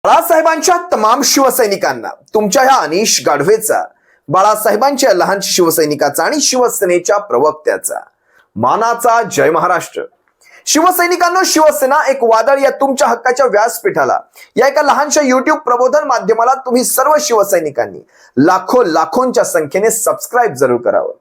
बाळासाहेबांच्या तमाम शिवसैनिकांना तुमच्या ह्या अनिश गाढवेचा, बाळासाहेबांच्या लहान शिवसैनिकाचा आणि शिवसेनेच्या प्रवक्त्याचा मानाचा जय महाराष्ट्र. शिवसैनिकांनो, शिवसेना एक वादळ या तुमच्या हक्काच्या व्यासपीठाला, या एका लहानशा युट्यूब प्रबोधन माध्यमाला तुम्ही सर्व शिवसैनिकांनी लाखोंच्या संख्येने सबस्क्राईब जरूर करावं.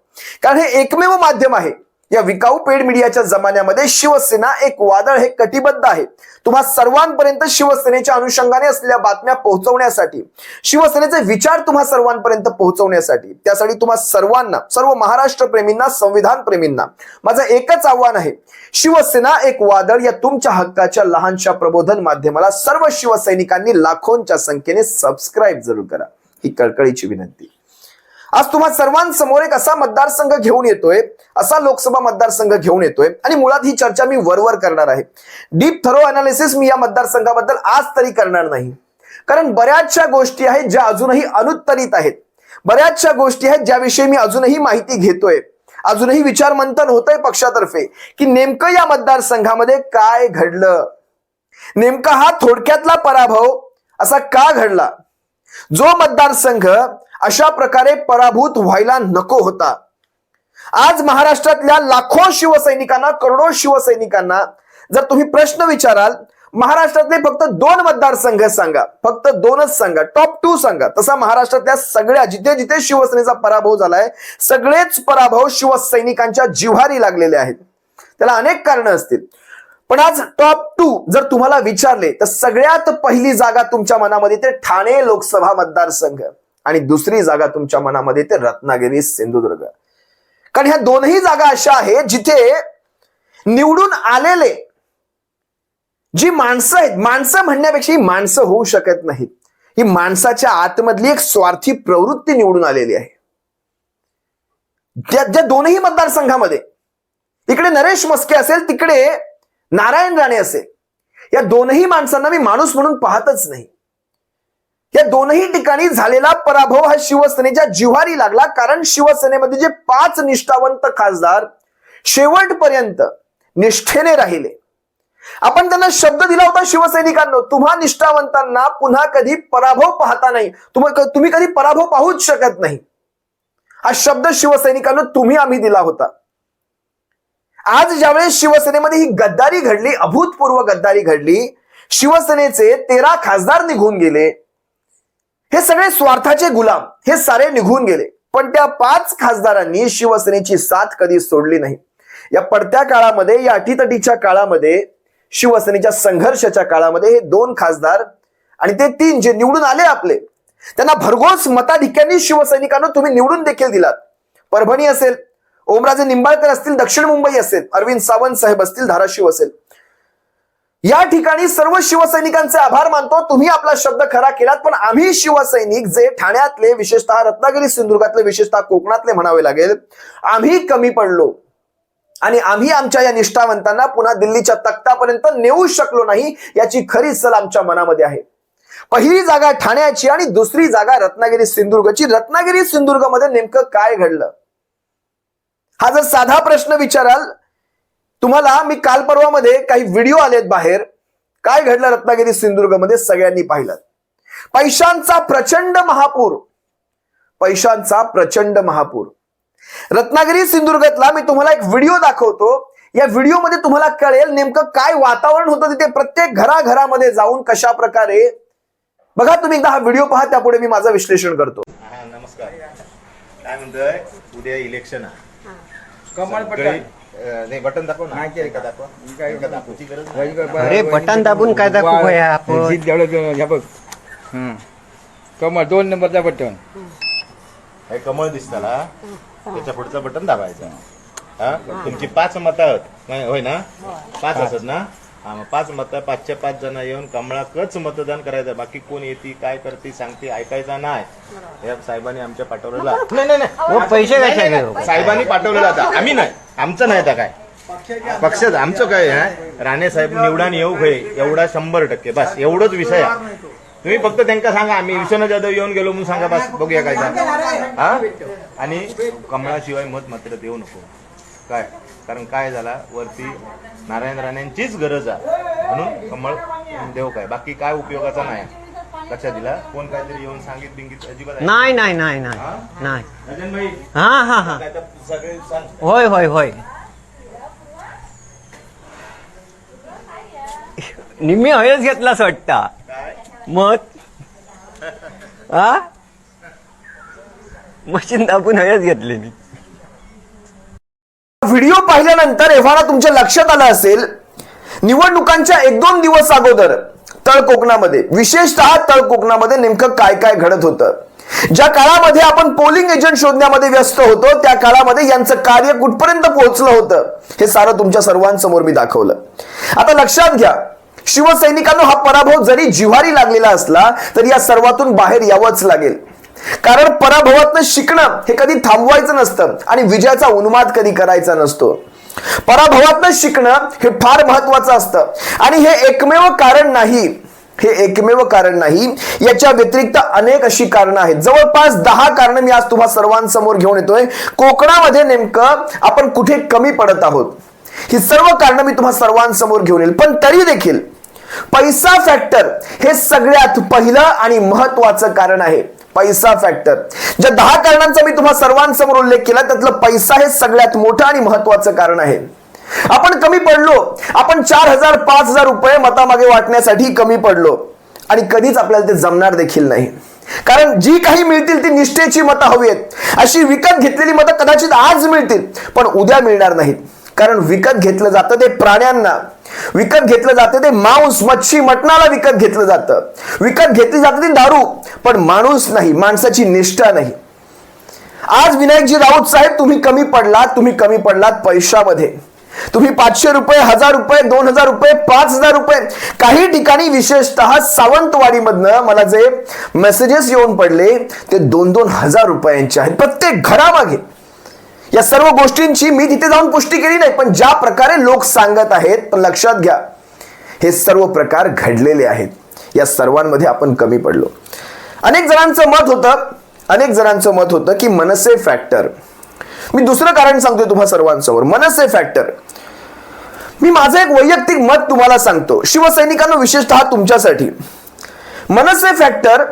कारण हे एकमेव माध्यम आहे या विकाऊ पेड मीडियाच्या जमान्यामध्ये. शिवसेना एक वादळ हे कटिबद्ध आहे तुम्हा सर्वांपर्यंत शिवसेनेच्या अनुषंगाने असलेल्या बातम्या पोहोचवण्यासाठी, शिवसेनेचे विचार तुम्हा सर्वांपर्यंत पोहोचवण्यासाठी. त्यासाठी तुम्हा सर्वांना, सर्व महाराष्ट्र प्रेमींना, संविधान प्रेमींना माझं एकच आव्हान आहे. शिवसेना एक वादळ या तुमच्या हक्काच्या लहानशा प्रबोधन माध्यमाला सर्व शिवसैनिकांनी लाखोंच्या संख्येने सबस्क्राईब जरूर करा, ही कळकळीची विनंती. आज तुम्हा सर्वांसमोर एक असा मतदारसंघ घेऊन येतोय, असा लोकसभा मतदारसंघ घेऊन येतोय आणि मुळात ही चर्चा मी वरवर करणार आहे. डीप थरो अनालिसिस मी या मतदारसंघाबद्दल आज तरी करणार नाही, कारण बऱ्याचशा गोष्टी आहेत ज्या अजूनही अनुत्तरित आहेत. बऱ्याचशा गोष्टी आहेत ज्याविषयी मी अजूनही माहिती घेतोय, अजूनही विचार मंथन होतंय पक्षातर्फे की नेमकं या मतदारसंघामध्ये काय घडलं, नेमका हा थोडक्यातला पराभव असा का घडला, जो मतदारसंघ अशा प्रकारे पराभूत व्हायला नको होता. आज महाराष्ट्रातल्या लाखो शिवसैनिकांना, करोडो शिवसैनिकांना जर तुम्ही प्रश्न विचाराल, महाराष्ट्रातले फक्त 2 मतदारसंघ सांगा, फक्त 2च सांगा, टॉप 2 सांगा, तसा महाराष्ट्रातल्या सगळ्या जिथे जिथे शिवसेनेचा पराभव झालाय, सगळेच पराभव शिवसैनिकांच्या जिव्हारी लागलेले आहेत. त्याला अनेक कारणं असतील, पण आज टॉप 2 जर तुम्हाला विचारले तर सगळ्यात पहिली जागा तुमच्या मनामध्ये ते ठाणे लोकसभा मतदारसंघ आणि दुसरी जागा तुमच्या मनामध्ये ते रत्नागिरी सिंधुदुर्ग. कारण ह्या दोनही जागा अशा आहेत जिथे निवडून आलेले जी माणसं आहेत, माणसं म्हणण्यापेक्षा ही माणसं होऊ शकत नाहीत, ही माणसाच्या आतमधली एक स्वार्थी प्रवृत्ती निवडून आलेली आहे. त्या दोनही मतदारसंघामध्ये, इकडे नरेश मस्के असेल, तिकडे नारायण राणे असेल, या दोनही माणसांना मी माणूस म्हणून पाहतच नाही. या दोनही ठिकाणी झालेला पराभव हा शिवसेनेच्या जिव्हारी लागला, कारण शिवसेनेमध्ये जे 5 निष्ठावंत खासदार शेवटपर्यंत निष्ठेने राहिले. आपण त्यांना शब्द दिला होता, शिवसैनिकांनो, तुम्हा निष्ठावंतांना पुन्हा कधी पराभव पाहता नाही, तुम्ही कधी पराभव पाहूच शकत नाही, हा शब्द शिवसैनिकांनो तुम्ही आम्ही दिला होता. आज ज्यावेळेस शिवसेनेमध्ये ही गद्दारी घडली, अभूतपूर्व गद्दारी घडली, शिवसेनेचे 13 खासदार निघून गेले, हे सगळे स्वार्थाचे गुलाम, हे सारे निघून गेले, पण त्या 5 खासदारांनी शिवसेनेची साथ कधी सोडली नाही. या पडत्या काळामध्ये, या अटीतटीच्या काळामध्ये, शिवसेनेच्या संघर्षाच्या काळामध्ये हे 2 खासदार आणि ते 3 जे निवडून आले आपले, त्यांना भरघोस मताधिक्यांनी शिवसैनिकांना तुम्ही निवडून देखील दिलात. परभणी असेल, ओमराजे निंबाळकर असतील, दक्षिण मुंबई असेल, अरविंद सावंत साहेब असतील, धाराशिव असेल, या ठिकाणी सर्व शिवसैनिकांचे आभार मानतो. तुम्ही आपला शब्द खरा केलात, पण आम्ही शिवसैनिक जे ठाण्यातले, विशेषतः रत्नागिरी सिंधुदुर्गातले, विशेषतः कोकणातले म्हणावे लागेल, आम्ही कमी पडलो आणि आम्ही आमच्या या निष्ठावंतांना पुन्हा दिल्लीच्या तख्तापर्यंत नेऊ शकलो नाही, याची खरी सल आमच्या मनामध्ये आहे. पहिली जागा ठाण्याची आणि दुसरी जागा रत्नागिरी सिंधुदुर्गची. रत्नागिरी सिंधुदुर्गमध्ये नेमकं काय घडलं, हा जर साधा प्रश्न विचाराल तुम्हाला, मी काल परवामध्ये काही व्हिडिओ आलेत बाहेर, काय घडलं रत्नागिरी सिंधुदुर्गमध्ये सगळ्यांनी पाहिलं. पैशांचा प्रचंड महापूर, पैशांचा प्रचंड महापूर. रत्नागिरी सिंधुदुर्गातला मी तुम्हाला एक व्हिडिओ दाखवतो, या व्हिडिओमध्ये तुम्हाला कळेल नेमकं काय वातावरण होतं तिथे. प्रत्येक घराघरामध्ये जाऊन कशा प्रकारे, बघा तुम्ही एकदा हा व्हिडिओ पहा, त्यापुढे मी माझं विश्लेषण करतो. नमस्कार. काय म्हणतोय, उद्या इलेक्शन आहे, कमळ बटन नाही बटन दाखव ना, दाखवा, दाखवची गरज नाही. अरे बटन दाबून काय दाखवू आपण, बघ कमळ 2 नंबरचा बटन, हे कमळ दिसताला, त्याच्या पुढचं बटन दाबायचं. हा, तुमची 5 मतं होय ना, 5 असत ना, हा, मग 5 मतं, 5च्या 5 जण येऊन कमळाकच मतदान करायचं. बाकी कोण येते, काय करते, सांगते, ऐकायचा नाही. या साहेबांनी आमच्या पाठवलेला, नाही पैसे कशा साहेबांनी पाठवलेला आता, आम्ही नाही, आमचं नाही आता काय पक्षाचं, आमचं काय आहे, राणे साहेब निवडून येऊ होय एवढा 100%, बस एवढंच विषय आहे. तुम्ही फक्त त्यांना सांगा आम्ही विश्वनाथ जाधव येऊन गेलो म्हणून सांगा, बस बघूया काय सांगा. हा, आणि कमळाशिवाय मत मात्र देऊ नको. काय, कारण काय झाला, वरती नारायण राणेंचीच गरज आहे म्हणून कमळ देव काय, बाकी काय उपयोगाचा नाही. लक्षात दिला कोण काहीतरी येऊन सांगित अजिबात नाही नाही नाही नाही नाही राजन भाई हा हा हा काय तर सगळे सांग. होय होय होय निम्मी हयच घेतला असं वाटतं काय मत हा मशीन दाबून हयच घेतलेली. व्हिडिओ पाहिल्यानंतर एव्हाना तुमच्या लक्षात आलं असेल निवडणुकांच्या 1-2 दिवस अगोदर तळ कोकणामध्ये विशेषतः तळ कोकणामध्ये नेमकं काय काय घडत होतं. ज्या काळामध्ये आपण पोलिंग एजंट शोधण्यामध्ये व्यस्त होतो त्या काळामध्ये यांचं कार्य कुठपर्यंत पोहोचलं होतं हे सारं तुमच्या सर्वांसमोर मी दाखवलं. आता लक्षात घ्या शिवसैनिकांनो हा पराभव जरी जिव्हारी लागलेला असला तरी या सर्वातून बाहेर यावंच लागेल. कारण पराभवातनं शिकणं हे कधी थांबवायचं नसतं आणि विजयाचा उन्माद कधी करायचा नसतो. पराभवातनं शिकणं हे फार महत्वाचं असतं आणि हे एकमेव कारण नाही. हे एकमेव कारण नाही, याच्या व्यतिरिक्त अनेक अशी कारणं आहेत. जवळपास 10 कारणं मी आज तुम्हा सर्वांसमोर घेऊन येतोय. कोकणामध्ये नेमकं आपण कुठे कमी पडत आहोत ही सर्व कारणं मी तुम्हा सर्वांसमोर घेऊन येईल. पण तरी देखील पैसा फॅक्टर हे सगळ्यात पहिलं आणि महत्वाचं कारण आहे. पैसा फॅक्टर ज्या 10 कारणांचा मी तुम्हा सर्वांसमोर उल्लेख केला त्यातलं पैसा हे सगळ्यात मोठं आणि महत्वाचं कारण आहे. आपण कमी पडलो, आपण 4,000-5,000 रुपये मतामागे वाटण्यासाठी कमी पडलो आणि कधीच आपल्याला ते जमणार देखील नाही. कारण जी काही मिळतील ती निष्ठेची मतं हवी आहेत. अशी विकत घेतलेली मतं कदाचित आज मिळतील पण उद्या मिळणार नाहीत. कारण विकत घेतलं जातं ते प्राण्यांना, विकत घेतलं जातं ते मांस मच्छी मटणाला विकत घेतलं जातं, विकत घेतली जाते ती दारू, पण माणूस नाही, माणसाची निष्ठा नाही. आज विनायकजी राऊत साहेब तुम्ही कमी पडलात पैशामध्ये. तुम्ही 500 रुपये 1000 रुपये 2000 रुपये 5000 रुपये काही ठिकाणी विशेषतः सावंतवाडीमधनं मला जे मेसेजेस येऊन पडले ते 2-2 हजार रुपयांचे आहेत प्रत्येक घरामागे. या सर्व गोष्टींची मी तिथे जाऊन पुष्टी केली नाही पण ज्या प्रकारे लोक सांगत आहेत पण लक्षात घ्या हे सर्व प्रकार घडलेले आहेत. या सर्वांमध्ये आपण कमी पडलो. अनेक जणांचं मत होतं की मनसे फॅक्टर. मी दुसरं कारण सांगतोय तुम्हा सर्वांसमोर. मनसे फॅक्टर मी माझं एक वैयक्तिक मत तुम्हाला सांगतो शिवसैनिकांना विशेषतः तुमच्यासाठी. मनसे फॅक्टर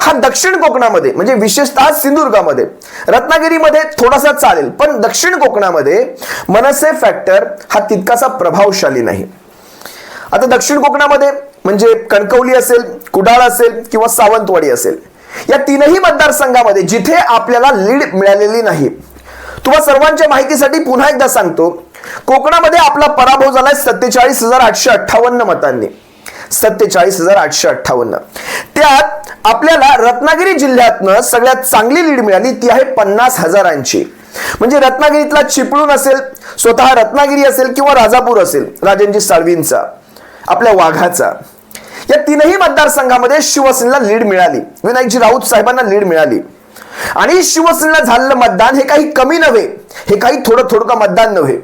हा दक्षिण कोकणामध्ये म्हणजे विशेषतः सिंधुदुर्गामध्ये रत्नागिरीमध्ये थोडासा चालेल पण दक्षिण कोकणामध्ये मनसे फॅक्टर हा तितकासा प्रभावशाली नाही. आता दक्षिण कोकणामध्ये म्हणजे कणकवली असेल कुडाळ असेल किंवा सावंतवाडी असेल या तीनही मतदारसंघामध्ये जिथे आपल्याला लीड मिळालेली नाही. तुम्हा सर्वांच्या माहितीसाठी पुन्हा एकदा सांगतो कोकणामध्ये आपला पराभव झालाय 47,858 मतांनी. 47,858. त्यात आपल्याला रत्नागिरी जिल्ह्यातनं सगळ्यात चांगली लीड मिळाली ती आहे 50,000ची. म्हणजे रत्नागिरीतला चिपळूण असेल स्वतः रत्नागिरी असेल किंवा राजापूर असेल राजनजी साळवींचा आपल्या वाघाचा या तीनही मतदारसंघामध्ये शिवसेनेला लीड मिळाली. विनायकजी राऊत साहेबांना लीड मिळाली आणि शिवसेनेला झालेलं मतदान हे काही कमी नव्हे, हे काही थोडं मतदान नव्हे.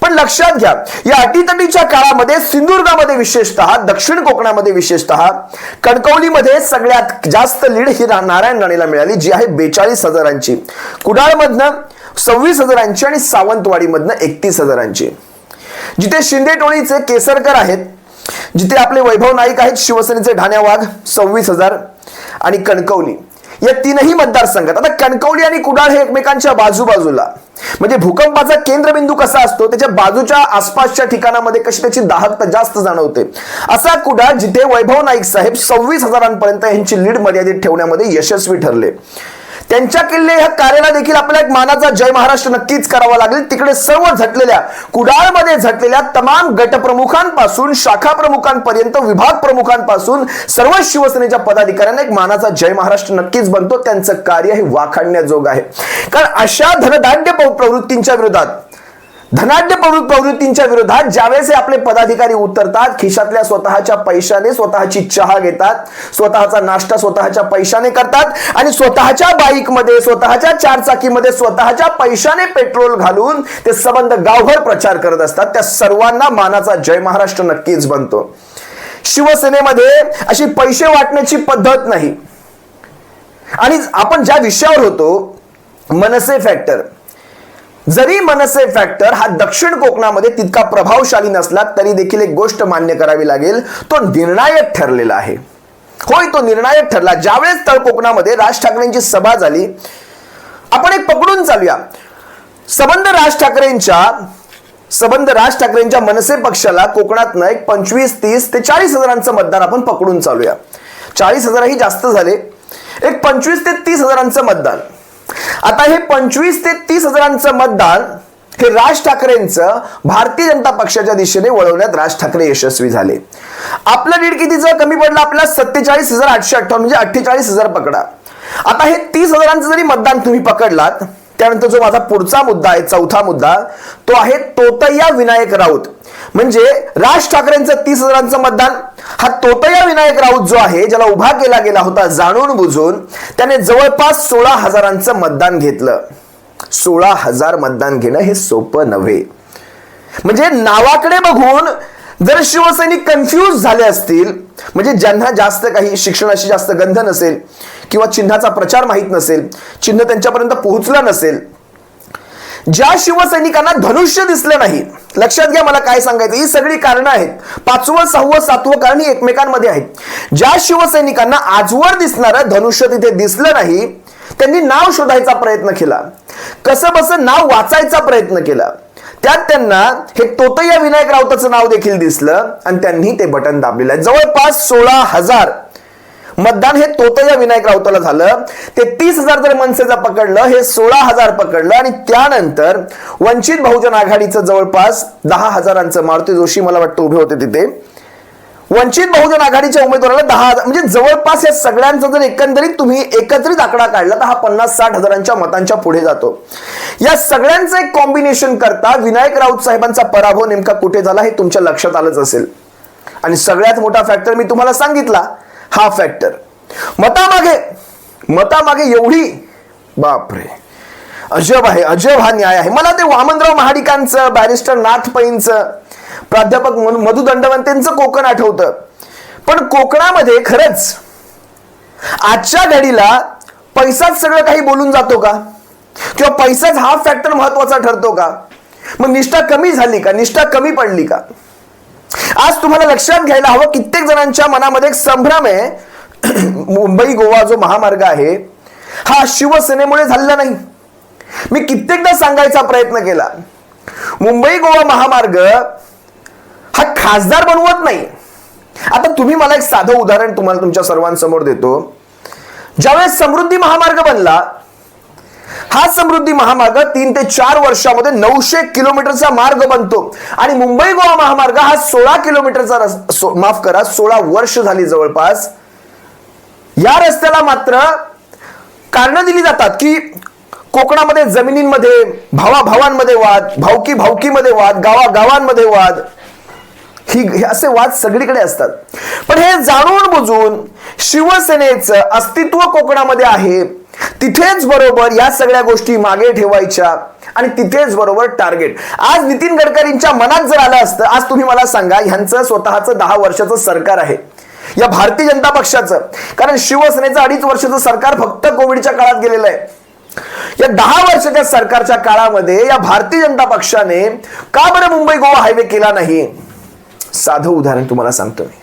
पण लक्षात घ्या या अटीतटीच्या काळामध्ये सिंधुदुर्गामध्ये विशेषतः दक्षिण कोकणामध्ये विशेषतः कणकवलीमध्ये सगळ्यात जास्त लीड ही नारायण राणेला मिळाली जी आहे 42,000ची. कुडाळमधनं 26,000ची आणि सावंतवाडीमधनं 31,000ची. जिथे शिंदे टोळीचे केसरकर आहेत, जिथे आपले वैभव नाईक आहेत शिवसेनेचे ढाण्या वाघ 26,000 आणि कणकवली या तीनही मतदारसंघात. आता कणकवली आणि कुडाळ हे एकमेकांच्या बाजूबाजूला म्हणजे भूकंपाचा केंद्रबिंदू कसा असतो त्याच्या बाजूच्या आसपासच्या ठिकाणामध्ये कशी त्याची दाहकता जास्त जाणवते. असा कुडाळ जिथे वैभव नाईक साहेब 26,000पर्यंत यांची लीड मर्यादित ठेवण्यामध्ये यशस्वी ठरले. त्यांच्या किल्ले ह्या कार्याला देखील आपल्याला एक मानाचा जय महाराष्ट्र नक्कीच करावा लागेल. तिकडे सर्व झटलेल्या कुडाळमध्ये झटलेल्या तमाम गटप्रमुखांपासून शाखा प्रमुखांपर्यंत विभाग प्रमुखांपासून सर्व शिवसेनेच्या पदाधिकाऱ्यांना एक मानाचा जय महाराष्ट्र नक्कीच बनतो. त्यांचं कार्य हे वाखाणण्याजोग आहे. कारण अशा धनाढ्य प्रवृत्तींच्या विरोधात ज्यावेळेस आपले पदाधिकारी उतरतात खिशातल्या स्वतःच्या पैशाने स्वतःची चहा घेतात, स्वतःचा नाश्ता स्वतःच्या पैशाने करतात आणि स्वतःच्या बाईकमध्ये स्वतःच्या 4 चाकीमध्ये स्वतःच्या पैशाने पेट्रोल घालून ते संबंध गावभर प्रचार करत असतात त्या सर्वांना मानाचा जय महाराष्ट्र नक्कीच बनतो. शिवसेनेमध्ये अशी पैसे वाटण्याची पद्धत नाही. आणि आपण ज्या विषयावर होतो मनसे फॅक्टर, जरी मनसे फॅक्टर हा दक्षिण कोकणामध्ये तितका प्रभावशाली नसला तरी देखील एक गोष्ट मान्य करावी लागेल तो निर्णायक ठरलेला आहे. होय, तो निर्णायक ठरला. ज्यावेळेस तळ कोकणामध्ये राज ठाकरेंची सभा झाली, आपण एक पकडून चालूया, सबंध राज ठाकरेंच्या मनसे पक्षाला कोकणातनं एक 25, 30 ते 40 हजारांचं मतदान आपण पकडून चालूया. 40 हजारही जास्त झाले, एक 25 ते 30 हजारांचं मतदान. आता हे 25 ते 30 हजारांचं मतदान हे राज ठाकरेंचं भारतीय जनता पक्षाच्या दिशेने वळवण्यात राज ठाकरे यशस्वी झाले. आपलं लीड कितीचं कमी पडलं आपल्याला? 47,858, म्हणजे 48,000 पकडा. आता हे 30 हजारांचं जरी मतदान तुम्ही पकडलात, त्यानंतर जो माझा पुढचा मुद्दा आहे, चौथा मुद्दा, तो आहे तोतैया विनायक राऊत. म्हणजे राज ठाकरेंचं 30 हजारांचं मतदान, हा तोतैया विनायक राऊत जो आहे, ज्याला उभा केला गेला होता जाणून बुजून, त्याने जवळपास 16 हजारांचं मतदान घेतलं. 16,000 मतदान घेणं हे सोपं नव्हे. म्हणजे नावाकडे बघून जर शिवसैनिक कन्फ्यूज झाले असतील, म्हणजे ज्यांना जास्त काही शिक्षणाशी जास्त गंध नसेल किंवा चिन्हाचा प्रचार माहित नसेल, चिन्ह त्यांच्यापर्यंत पोहोचलं नसेल, ज्या शिवसैनिकांना धनुष्य दिसलं नाही, लक्षात घ्या मला काय सांगायचं, ही सगळी कारणं आहेत. 5वं, 6वं, 7वं कारण ही एकमेकांमध्ये आहेत. ज्या शिवसैनिकांना आजवर दिसणारं धनुष्य तिथे दिसलं नाही, त्यांनी नाव शोधायचा प्रयत्न केला, कसं बसं नाव वाचायचा प्रयत्न केला. त्यात त्यांना हे तोतैया विनायक राऊताचं नाव देखील दिसलं आणि त्यांनी ते बटन दाबलेलं आहे. जवळपास 16,000 मतदान हे तोतैया विनायक राऊताला झालं. ते 30,000 जर मनसेचं पकडलं, हे 16,000 पकडलं आणि त्यानंतर वंचित बहुजन आघाडीचं जवळपास 10,000, मारुती जोशी मला वाटतं उभे होते तिथे, वंचित बहुजन आघाडीच्या उमेदवाराला 10,000, म्हणजे जवळपास या सगळ्यांचा जर एकंदरीत तुम्ही एकत्रित आकडा काढला तर हा 50-60 हजारांच्या मतांच्या पुढे जातो. या सगळ्यांचं एक कॉम्बिनेशन करता विनायक राऊत साहेबांचा पराभव नेमका कुठे झाला हे तुमच्या लक्षात आलंच असेल. आणि सगळ्यात मोठा फॅक्टर मी तुम्हाला सांगितला, हा फॅक्टर मतामागे एवढी, बापरे, अजब आहे, अजब हा न्याय आहे. मला ते वामनराव महाडिकांचं, बॅरिस्टर नाथ पैंचं, प्राध्यापक मधु दंडवंतेंचं कोकण आठवतं. पण कोकणामध्ये खरंच आजच्या घडीला पैसाच सगळं काही बोलून जातो का? किंवा पैसाच हा फॅक्टर महत्वाचा ठरतो का? मग निष्ठा कमी झाली का? निष्ठा कमी पडली का? आज तुम्हाला लक्षात घ्यायला हवं, कित्येक जणांच्या मनामध्ये एक संभ्रम आहे, मुंबई गोवा जो महामार्ग आहे हा शिवसेनेमुळे झालेला नाही. मी कित्येकदा सांगायचा प्रयत्न केला, मुंबई गोवा महामार्ग हा खासदार बनवत नाही. आता तुम्ही मला एक साधं उदाहरण तुम्हाला तुमच्या सर्वांसमोर देतो. ज्यावेळेस समृद्धी महामार्ग बनला, हा समृद्धी महामार्ग 3 ते 4 वर्षामध्ये 900 किलोमीटरचा मार्ग बनतो आणि मुंबई गोवा महामार्ग हा 16 किलोमीटरचा, माफ करा, 16 वर्ष झाली जवळपास. या रस्त्याला मात्र कारणं दिली जातात की कोकणामध्ये जमिनींमध्ये भावाभावांमध्ये वाद, भावकीमध्ये वाद, गावागावांमध्ये वाद, हे असे वाद सगळीकडे असतात. पण हे जाणून बुजून शिवसेनेचं अस्तित्व कोकणामध्ये आहे, तिथेच बरोबर या सगळ्या गोष्टी मागे ठेवायच्या आणि तिथेच बरोबर टार्गेट. आज नितीन गडकरींच्या मनात जर आलं असतं, आज तुम्ही मला सांगा, ह्यांचं स्वतःचं 10 वर्षाचं सरकार आहे या भारतीय जनता पक्षाचं, कारण शिवसेनेचं 2.5 वर्षाचं सरकार फक्त कोविडच्या काळात गेलेलं आहे. या 10 वर्षाच्या सरकारच्या काळामध्ये या भारतीय जनता पक्षाने का बरं मुंबई गोवा हायवे केला नाही? साधं उदाहरण तुम्हाला सांगतो मी.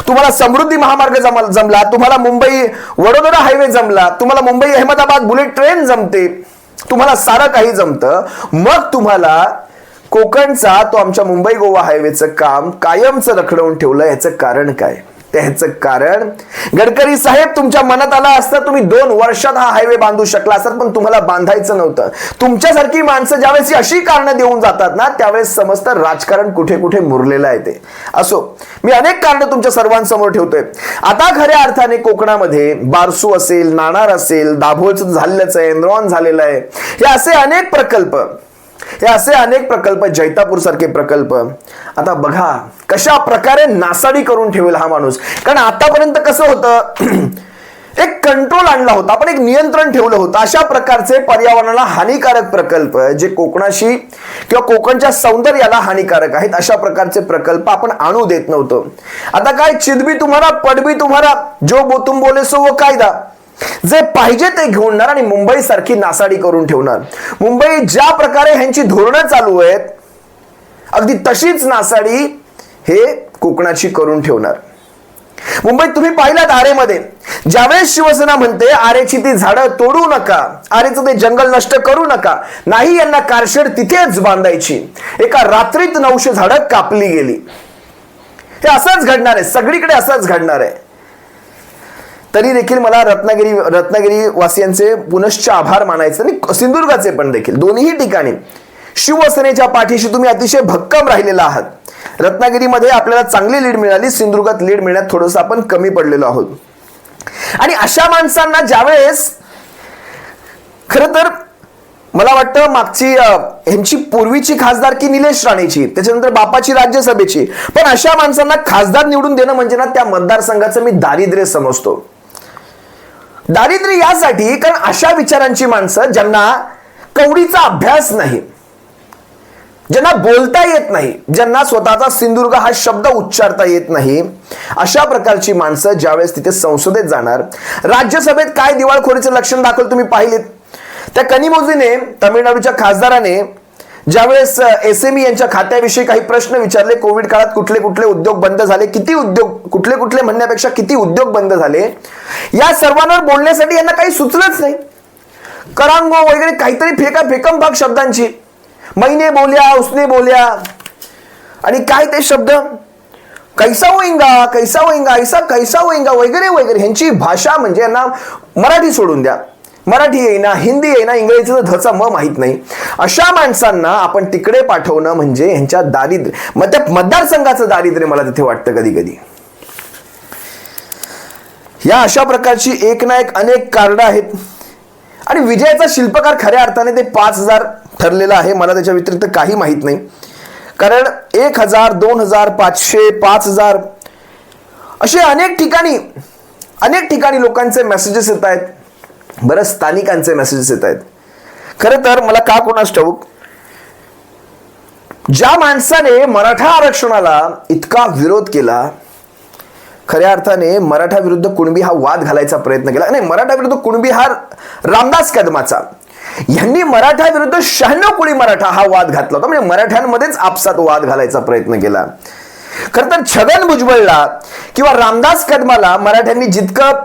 तुम्हाला समृद्धी महामार्ग जमला, तुम्हाला मुंबई वडोदरा हायवे जमला, तुम्हाला मुंबई अहमदाबाद बुलेट ट्रेन जमते, तुम्हाला सारं काही जमतं, मग तुम्हाला कोकणचा तो आमच्या मुंबई गोवा हायवेचं काम कायमचं रखडवून ठेवलं. याचं कारण काय? त्याचं कारण, गडकरी साहेब तुमच्या मनात आला असतं, तुम्ही 2 वर्षात हा हायवे बांधू शकला असतात, पण तुम्हाला बांधायचं नव्हतं. तुमच्यासारखी माणसं ज्यावेळेस अशी कारणं देऊन जातात ना, त्यावेळेस समजतं राजकारण कुठे कुठे मुरलेलं आहे ते. असो, मी अनेक कारणं तुमच्या सर्वांसमोर ठेवतोय. आता खऱ्या अर्थाने कोकणामध्ये बारसू असेल, नाणार असेल, दाभोळचं झालेलंच आहे, एनरॉन झालेलं आहे, हे असे अनेक प्रकल्प, जैतापूर सारखे प्रकल्प. आता बघा कशा प्रकारे नासाडी करून ठेवेल हा माणूस. कारण आतापर्यंत कसं होतं, एक कंट्रोल आणला होता, आपण एक नियंत्रण ठेवलं होतं. अशा प्रकारचे पर्यावरणाला हानिकारक प्रकल्प, जे कोकणाशी किंवा कोकणच्या सौंदर्याला हानिकारक आहेत, अशा प्रकारचे प्रकल्प आपण आणू देत नव्हतो. आता काय, चिदबी तुम्हाला पडबी तुम्हाला, जो तुम बोले सो वो कायदा, जे पाहिजे ते घेऊनणार आणि मुंबई सारखी नासाडी करून ठेवणार. मुंबई ज्या प्रकारे ह्यांची धोरणं चालू आहेत, अगदी तशीच नासाडी हे कोकणाची करून ठेवणार. मुंबईत तुम्ही पाहिलात आरेमध्ये, ज्यावेळेस शिवसेना म्हणते आरेची ती झाडं तोडू नका, आरेचं ते जंगल नष्ट करू नका, नाही यांना कारशेड तिथेच बांधायची, एका रात्रीत 900 झाडं कापली गेली. हे असंच घडणार आहे, सगळीकडे असंच घडणार आहे. तरी देखील मला रत्नागिरी वासियांचे पुनश्च आभार मानायचे आणि सिंधुदुर्गाचे पण देखील, दोन्ही ठिकाणी शिवसेनेच्या पाठीशी तुम्ही अतिशय भक्कम राहिलेला आहात. रत्नागिरीमध्ये आपल्याला चांगली लीड मिळाली, सिंधुदुर्गात लीड मिळण्यात थोडंसं आपण कमी पडलेलो आहोत. आणि अशा माणसांना ज्यावेळेस, खरं तर मला वाटतं मागची ह्यांची पूर्वीची खासदारकी निलेश राणेची, त्याच्यानंतर बापाची राज्यसभेची, पण अशा माणसांना खासदार निवडून देणं म्हणजे ना त्या मतदारसंघाचं मी दारिद्र्य समजतो. दारिद्र्य यासाठी कारण अशा विचारांची माणसं ज्यांना कवडीचा अभ्यास नाही, ज्यांना बोलता येत नाही, ज्यांना स्वतःचा सिंधुदुर्ग हा शब्द उच्चारता येत नाही, अशा प्रकारची माणसं ज्यावेळेस तिथे संसदेत जाणार, राज्यसभेत काय दिवाळखोरीचं लक्षण दाखवलं तुम्ही पाहिलेत. त्या कनिमोझीने, तमिळनाडूच्या खासदाराने ज्यावेळेस SME यांच्या खात्याविषयी काही प्रश्न विचारले, कोविड काळात कुठले कुठले उद्योग बंद झाले, किती उद्योग, कुठले कुठले म्हणण्यापेक्षा किती उद्योग बंद झाले, या सर्वांवर बोलण्यासाठी यांना काही सुचलंच नाही. करांगो वगैरे काहीतरी फेकमफाक शब्दांची, मैने बोल्या, उसने बोल्या, आणि काय ते शब्द, कैसा होईंगा, कैसा होईंगा, ऐसा कैसा होईंगा वगैरे वगैरे, ह्यांची भाषा म्हणजे यांना मराठी सोडून द्या, मराठी येईना, हिंदी येईना, इंग्रजीचं धचा म माहित नाही. अशा माणसांना आपण तिकडे पाठवणं म्हणजे ह्यांच्या दारिद्र्य, मग त्या मतदारसंघाचं दारिद्र्य मला तिथे वाटतं कधी कधी. या अशा प्रकारची एक ना एक अनेक कार्ड आहेत. आणि विजयाचा शिल्पकार खऱ्या अर्थाने ते 5000 ठरलेला आहे. मला त्याच्या व्यतिरिक्त काही माहित नाही, कारण 1000, 2000, 500, 5000 असे अनेक ठिकाणी लोकांचे मेसेजेस येत आहेत. बरं, स्थानिकांचे मेसेजेस येत आहेत. खरं तर मला का कोणास ठाऊक, ज्या माणसाने मराठा आरक्षणाला इतका विरोध केला, खऱ्या अर्थाने मराठा विरुद्ध कुणबी हा वाद घालायचा प्रयत्न केला, नाही मराठा विरुद्ध कुणबी हा रामदास कदमाचा, यांनी मराठा विरुद्ध 96 कोळी मराठा हा वाद घातला होता, म्हणजे मराठ्यांमध्येच आपसात वाद घालायचा प्रयत्न केला. खरं तर छगन भुजबळला किंवा रामदास कदमाला मराठ्यांनी जितकं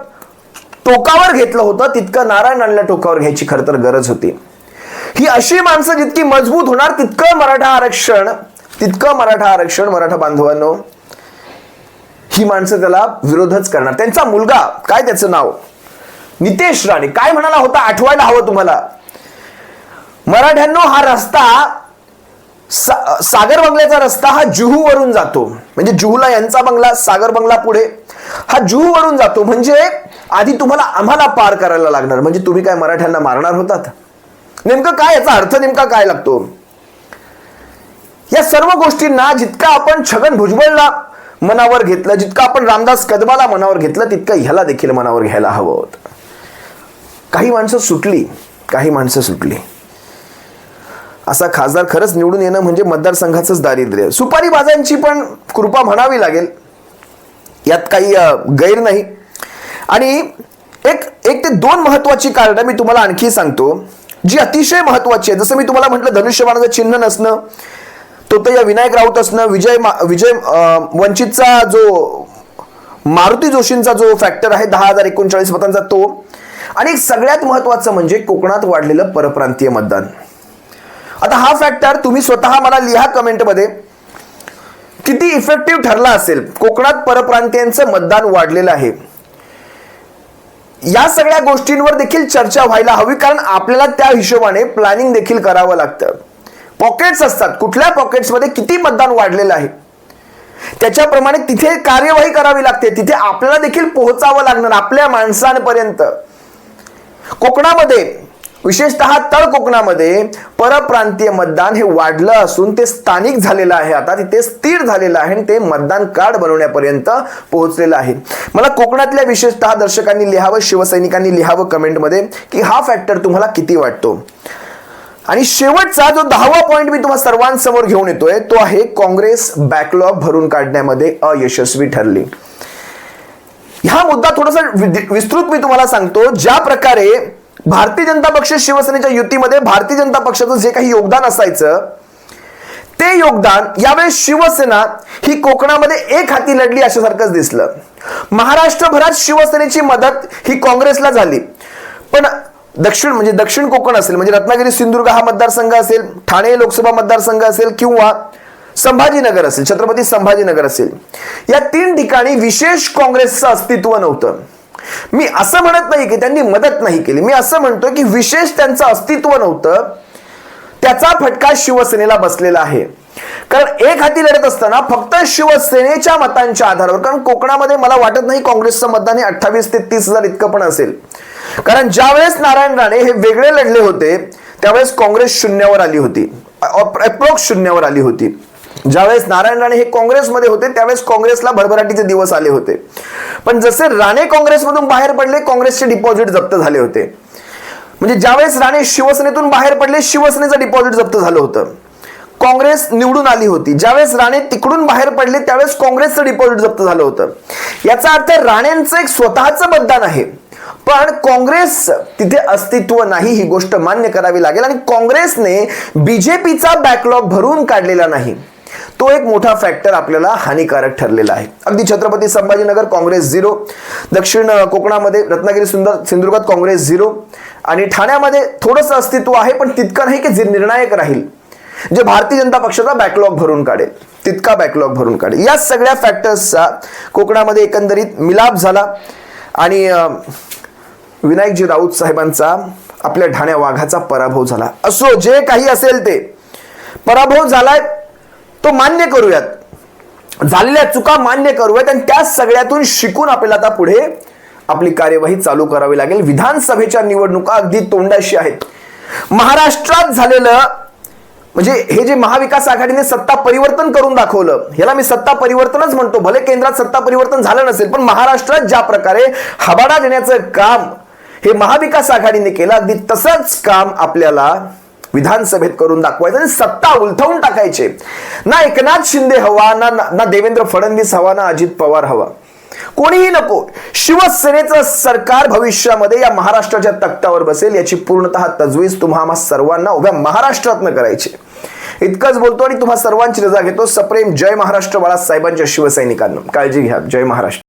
टोकावर घेतलं होतं, तितकं नारायण राणेला टोकावर घ्यायची खरं तर गरज होती. ही अशी माणसं जितकी मजबूत होणार, तितकं मराठा आरक्षण मराठा बांधवांनो, ही माणसं त्याला विरोधच करणार. त्यांचा मुलगा, काय त्याचं नाव, नितेश राणे, काय म्हणाला होता आठवायला हवं तुम्हाला, मराठ्यांनो हा रस्ता, सागर बंगल्याचा रस्ता हा जुहू वरून जातो, म्हणजे जुहूला यांचा बंगला, सागर बंगला पुढे, हा जुहू वरून जातो, म्हणजे आधी तुम्हाला आम्हाला पार करायला लागणार. म्हणजे तुम्ही काय मराठ्यांना मारणार होतात? नेमकं काय याचा अर्थ नेमका काय लागतो? या सर्व गोष्टींना जितका आपण छगन भुजबळला मनावर घेतलं, जितकं आपण रामदास कदमाला मनावर घेतलं, तितकं ह्याला देखील मनावर घ्यायला हवं होतं. काही माणसं सुटली. असा खासदार खरंच निवडून येणं म्हणजे मतदारसंघाचंच दारिद्र्य. सुपारी बाजांची पण कृपा म्हणावी लागेल, यात काही गैर नाही. आणि एक ते 2 महत्वाची कारणं मी तुम्हाला आणखी सांगतो, जी अतिशय महत्वाची आहे. जसं मी तुम्हाला म्हटलं, धनुष्यबाणाचं चिन्ह नसणं, तो तर या विनायक राऊत असणं, विजय वंचितचा जो मारुती जोशींचा जो फॅक्टर आहे 10,039 मतांचा तो, आणि सगळ्यात महत्वाचं म्हणजे कोकणात वाढलेलं परप्रांतीय मतदान. आता हा फॅक्टर तुम्ही स्वतः मला लिहा कमेंटमध्ये, किती इफेक्टिव्ह ठरला असेल. कोकणात परप्रांतीयांचं मतदान वाढलेलं आहे. या सगळ्या गोष्टींवर देखील चर्चा व्हायला हवी, कारण आपल्याला त्या हिशोबाने प्लॅनिंग देखील करावं लागतं. पॉकेट्स असतात, कुठल्या पॉकेट्समध्ये किती मतदान वाढलेलं आहे त्याच्याप्रमाणे तिथे कार्यवाही करावी लागते, तिथे आपल्याला देखील पोहोचावं लागणार आपल्या माणसांपर्यंत. कोकणामध्ये, विशेषतः तळ कोकणामध्ये परप्रांतीय मतदान हे वाढलं असून ते स्थानिक झालेलं आहे, आता तिथे स्थिर झालेलं आहे आणि ते मतदान कार्ड बनवण्यापर्यंत पोहोचलेलं आहे. मला कोकणातल्या विशेषतः दर्शकांनी लिहावं, शिवसैनिकांनी लिहावं कमेंटमध्ये की हा फॅक्टर तुम्हाला किती वाटतो. आणि शेवटचा जो 10वा पॉइंट मी तुम्हाला सर्वांसमोर घेऊन येतोय तो आहे, काँग्रेस बॅकलॉग भरून काढण्यामध्ये अयशस्वी ठरली. हा मुद्दा थोडासा विस्तृत मी तुम्हाला सांगतो. ज्या प्रकारे भारतीय जनता पक्ष शिवसेनेच्या युतीमध्ये भारतीय जनता पक्षाचं जे काही योगदान असायचं ते योगदान यावेळेस शिवसेना ही कोकणामध्ये एक हाती लढली अशासारखंच दिसलं. महाराष्ट्रभरात शिवसेनेची मदत ही काँग्रेसला झाली, पण दक्षिण कोकण असेल म्हणजे रत्नागिरी सिंधुदुर्ग हा मतदारसंघ असेल, ठाणे लोकसभा मतदारसंघ असेल किंवा संभाजीनगर असेल, छत्रपती संभाजीनगर असेल, या 3 ठिकाणी विशेष काँग्रेसचं अस्तित्व नव्हतं. मी असं म्हणत नाही की त्यांनी मदत नाही केली, मी असं म्हणतो की विशेष त्यांचं अस्तित्व नव्हतं. त्याचा फटका शिवसेनेला बसलेला आहे. कारण एक हाती लढत असताना फक्त शिवसेनेच्या मतांच्या आधारावर, कारण कोकणामध्ये मला वाटत नाही काँग्रेसचं मतदान हे 28 ते 30,000 इतकं पण असेल. कारण ज्यावेळेस नारायण राणे हे वेगळे लढले होते त्यावेळेस काँग्रेस शून्यावर आली होती, अप्रॉक्स शून्यावर आली होती. ज्यावेळेस नारायण राणे हे काँग्रेसमध्ये होते त्यावेळेस काँग्रेसला भरभराटीचे दिवस आले होते. पण जसे राणे काँग्रेसमधून बाहेर पडले काँग्रेसचे डिपॉझिट जप्त झाले होते. म्हणजे ज्यावेळेस राणे शिवसेनेतून बाहेर पडले शिवसेनेचं डिपॉझिट जप्त झालं होतं. काँग्रेस निवडून आली होती, ज्यावेळेस राणे तिकडून बाहेर पडले त्यावेळेस काँग्रेसचं डिपॉझिट जप्त झालं होतं. याचा अर्थ राणेंचं एक स्वतःचं मतदान आहे, पण काँग्रेस तिथे अस्तित्व नाही ही गोष्ट मान्य करावी लागेल. आणि काँग्रेसने बीजेपीचा बॅकलॉग भरून काढलेला नाही, तो एक मोठा फॅक्टर आपल्याला हानिकारक ठरलेला आहे. अगदी छत्रपती संभाजीनगर काँग्रेस 0, दक्षिण कोकणामध्ये रत्नागिरी सिंधुदुर्गात काँग्रेस 0 आणि ठाण्यामध्ये थोडंसं अस्तित्व आहे, पण तितकं नाही की जे निर्णायक राहील, जे भारतीय जनता पक्षाचा बॅकलॉग भरून काढेल, तितका बॅकलॉग भरून काढेल. या सगळ्या फॅक्टर्सचा कोकणामध्ये एकंदरीत मिलाप झाला आणि विनायकजी राऊत साहेबांचा आपल्या ठाण्या वाघाचा पराभव झाला. असो, जे काही असेल ते पराभव झालाय तो मान्य करूयात, झालेल्या चुका मान्य करूयात आणि त्या सगळ्यातून शिकून आपल्याला आता पुढे आपली कार्यवाही चालू करावी लागेल. विधानसभेच्या निवडणुका अगदी तोंडाशी आहेत. महाराष्ट्रात झालेलं म्हणजे हे जे महाविकास आघाडीने सत्ता परिवर्तन करून दाखवलं, याला मी सत्ता परिवर्तनच म्हणतो. भले केंद्रात सत्ता परिवर्तन झालं नसेल, पण महाराष्ट्रात ज्या प्रकारे हवाडा देण्याचं काम हे महाविकास आघाडीने केलं, अगदी तसंच काम आपल्याला विधानसभेत करून दाखवायचं आणि सत्ता उलथवून टाकायचे. ना एकनाथ शिंदे हवा, ना देवेंद्र फडणवीस हवा, ना अजित पवार हवा, कोणीही नको. शिवसेनेचं सरकार भविष्यामध्ये या महाराष्ट्राच्या तख्तावर बसेल याची पूर्णतः तजवीज तुम्हा सर्वांना उभ्या महाराष्ट्रातनं करायची. इतकंच बोलतो आणि तुम्हा सर्वांची रजा घेतो. सप्रेम जय महाराष्ट्र बाळासाहेबांच्या शिवसैनिकांना. काळजी घ्या. जय महाराष्ट्र.